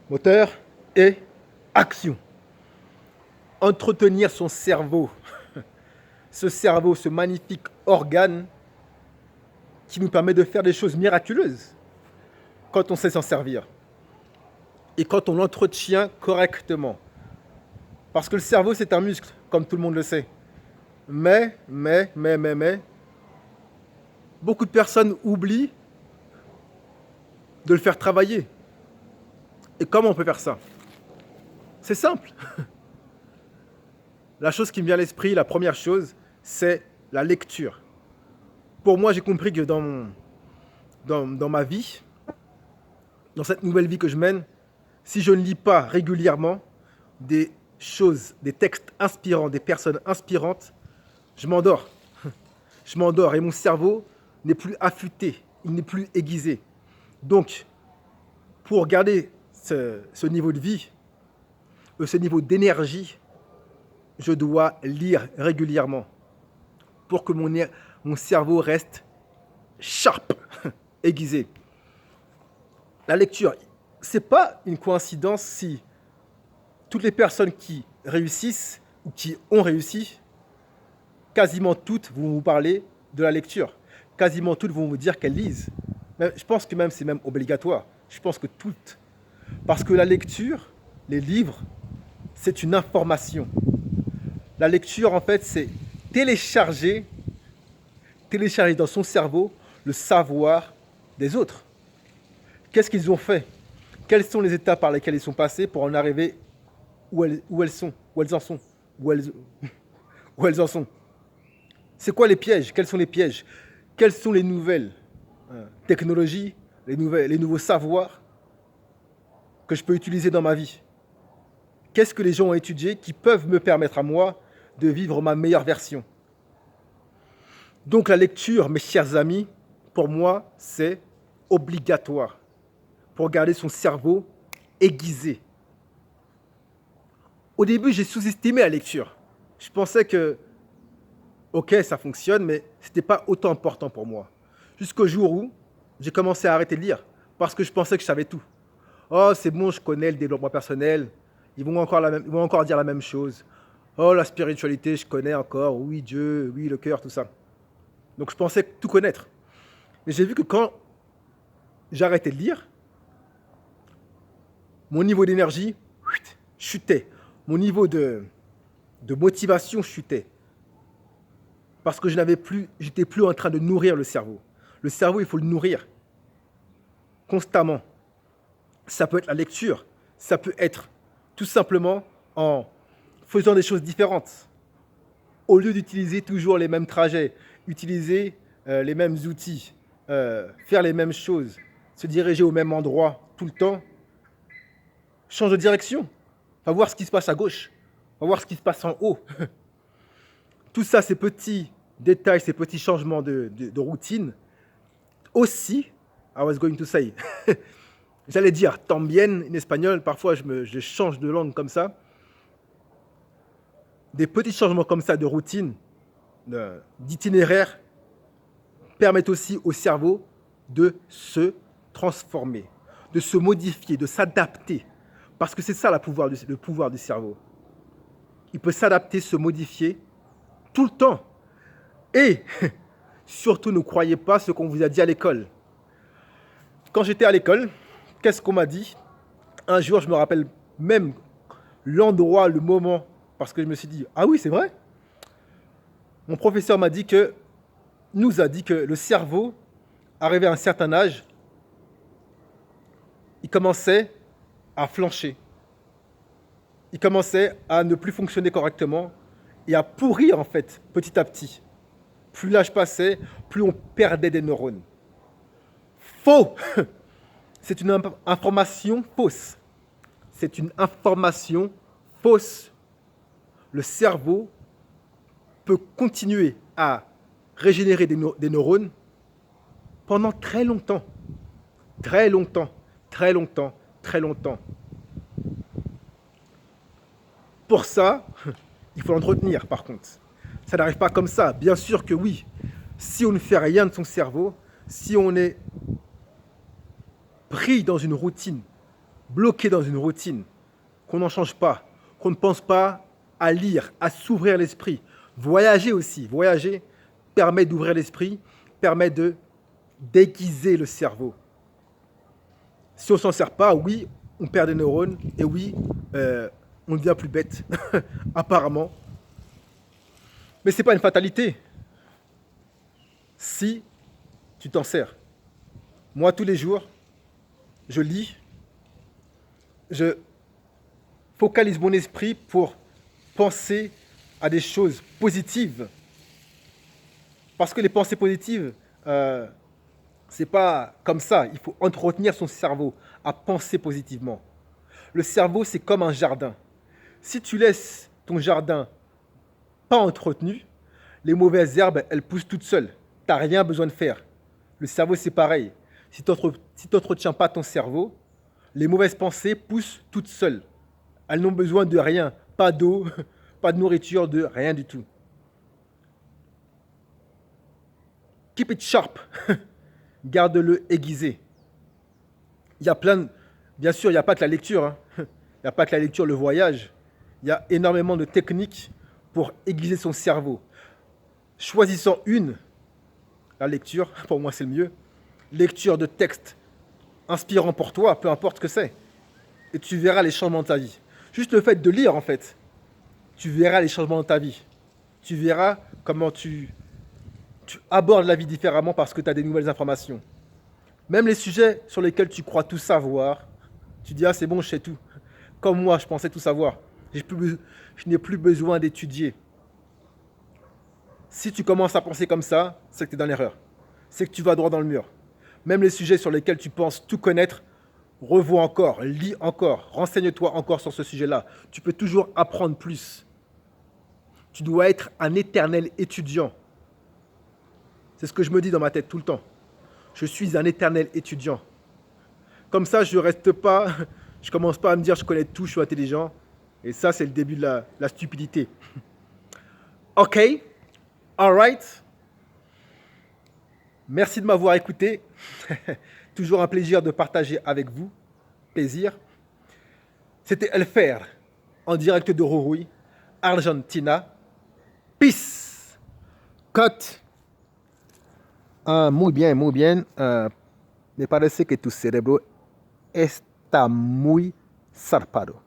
Moteur et action. Entretenir son cerveau. Ce cerveau, ce magnifique organe qui nous permet de faire des choses miraculeuses quand on sait s'en servir et quand on l'entretient correctement. Parce que le cerveau, c'est un muscle, comme tout le monde le sait. Mais, beaucoup de personnes oublient de le faire travailler. Et comment on peut faire ça? C'est simple. La chose qui me vient à l'esprit, la première chose, c'est la lecture. Pour moi, j'ai compris que dans ma vie, dans cette nouvelle vie que je mène, si je ne lis pas régulièrement des choses, des textes inspirants, des personnes inspirantes, je m'endors. Je m'endors et mon cerveau n'est plus affûté, il n'est plus aiguisé. Donc, pour garder ce niveau de vie, ce niveau d'énergie, je dois lire régulièrement pour que mon cerveau reste sharp, aiguisé. La lecture, c'est pas une coïncidence si toutes les personnes qui réussissent ou qui ont réussi, quasiment toutes vont vous parler de la lecture. Quasiment toutes vont vous dire qu'elles lisent. Mais je pense que même c'est même obligatoire. Je pense que toutes. Parce que la lecture, les livres, c'est une information. La lecture, en fait, c'est télécharger dans son cerveau le savoir des autres. Qu'est-ce qu'ils ont fait? Quelles sont les étapes par lesquelles ils sont passés pour en arriver où elles en sont, où elles en sont. C'est quoi les pièges? Quels sont les pièges? Quelles sont les nouvelles technologies, les nouveaux savoirs que je peux utiliser dans ma vie? Qu'est-ce que les gens ont étudié qui peuvent me permettre à moi de vivre ma meilleure version? Donc la lecture, mes chers amis, pour moi, c'est obligatoire pour garder son cerveau aiguisé. Au début, j'ai sous-estimé la lecture. Je pensais que, ok, ça fonctionne, mais ce n'était pas autant important pour moi. Jusqu'au jour où j'ai commencé à arrêter de lire parce que je pensais que je savais tout. Oh, c'est bon, je connais le développement personnel. Ils vont encore dire la même chose. Oh, la spiritualité, je connais encore. Oui, Dieu, oui, le cœur, tout ça. Donc, je pensais tout connaître. Mais j'ai vu que quand j'arrêtais de lire, mon niveau d'énergie chutait. Mon niveau de motivation chutait. Parce que j'étais plus en train de nourrir le cerveau. Le cerveau, il faut le nourrir constamment. Ça peut être la lecture, ça peut être tout simplement en faisant des choses différentes. Au lieu d'utiliser toujours les mêmes trajets, utiliser les mêmes outils, faire les mêmes choses, se diriger au même endroit tout le temps, change de direction. Va voir ce qui se passe à gauche, va voir ce qui se passe en haut. Tout ça, ces petits détails, ces petits changements de routine, aussi, I was going to say, j'allais dire también en espagnol, parfois je change de langue comme ça. Des petits changements comme ça de routine, d'itinéraire, permettent aussi au cerveau de se transformer, de se modifier, de s'adapter. Parce que c'est ça le pouvoir du cerveau. Il peut s'adapter, se modifier tout le temps. Et surtout, ne croyez pas ce qu'on vous a dit à l'école. Quand j'étais à l'école, qu'est-ce qu'on m'a dit? Un jour, je me rappelle même l'endroit, le moment, parce que je me suis dit, ah oui, c'est vrai. Mon professeur nous a dit que le cerveau, arrivé à un certain âge, il commençait à flancher. Il commençait à ne plus fonctionner correctement et à pourrir en fait, petit à petit. Plus l'âge passait, plus on perdait des neurones. Faux! C'est une information fausse. C'est une information fausse. Le cerveau peut continuer à régénérer des neurones pendant très longtemps. Très longtemps, très longtemps, très longtemps. Pour ça, il faut l'entretenir par contre. Ça n'arrive pas comme ça. Bien sûr que oui. Si on ne fait rien de son cerveau, si on est pris dans une routine bloqué dans une routine, qu'on n'en change pas, qu'on ne pense pas à lire, à s'ouvrir l'esprit. Voyager aussi. Voyager permet d'ouvrir l'esprit, permet de déguiser le cerveau. Si on ne s'en sert pas, oui, on perd des neurones et oui, on devient plus bête, apparemment. Mais ce n'est pas une fatalité si tu t'en sers. Moi, tous les jours, je lis, je focalise mon esprit pour penser à des choses positives. Parce que les pensées positives, c'est pas comme ça. Il faut entretenir son cerveau à penser positivement. Le cerveau, c'est comme un jardin. Si tu laisses ton jardin pas entretenu, les mauvaises herbes, elles poussent toutes seules. Tu n'as rien besoin de faire. Le cerveau, c'est pareil. Si tu n'entretiens pas ton cerveau, les mauvaises pensées poussent toutes seules. Elles n'ont besoin de rien. Pas d'eau, pas de nourriture, de rien du tout. Keep it sharp. Garde-le aiguisé. Il y a bien sûr, il n'y a pas que la lecture. Hein. Il n'y a pas que la lecture, le voyage. Il y a énormément de techniques pour aiguiser son cerveau. Choisissant la lecture, pour moi c'est le mieux. Lecture de textes inspirants pour toi, peu importe ce que c'est. Et tu verras les changements de ta vie. Juste le fait de lire, en fait, tu verras les changements de ta vie. Tu verras comment tu abordes la vie différemment parce que tu as des nouvelles informations. Même les sujets sur lesquels tu crois tout savoir, tu dis, ah c'est bon, je sais tout. Comme moi, je pensais tout savoir. Je n'ai plus besoin d'étudier. Si tu commences à penser comme ça, c'est que tu es dans l'erreur. C'est que tu vas droit dans le mur. Même les sujets sur lesquels tu penses tout connaître, revois encore, lis encore, renseigne-toi encore sur ce sujet-là. Tu peux toujours apprendre plus. Tu dois être un éternel étudiant. C'est ce que je me dis dans ma tête tout le temps. Je suis un éternel étudiant. Comme ça, je reste pas, je commence pas à me dire je connais tout, je suis intelligent. Et ça, c'est le début de la stupidité. Ok, alright. Merci de m'avoir écouté. Toujours un plaisir de partager avec vous. Plaisir. C'était Elfer, en direct de Jujuy, Argentina. Peace. Cut. Muy bien, muy bien. Me parece que tu cerebro está muy zarpado.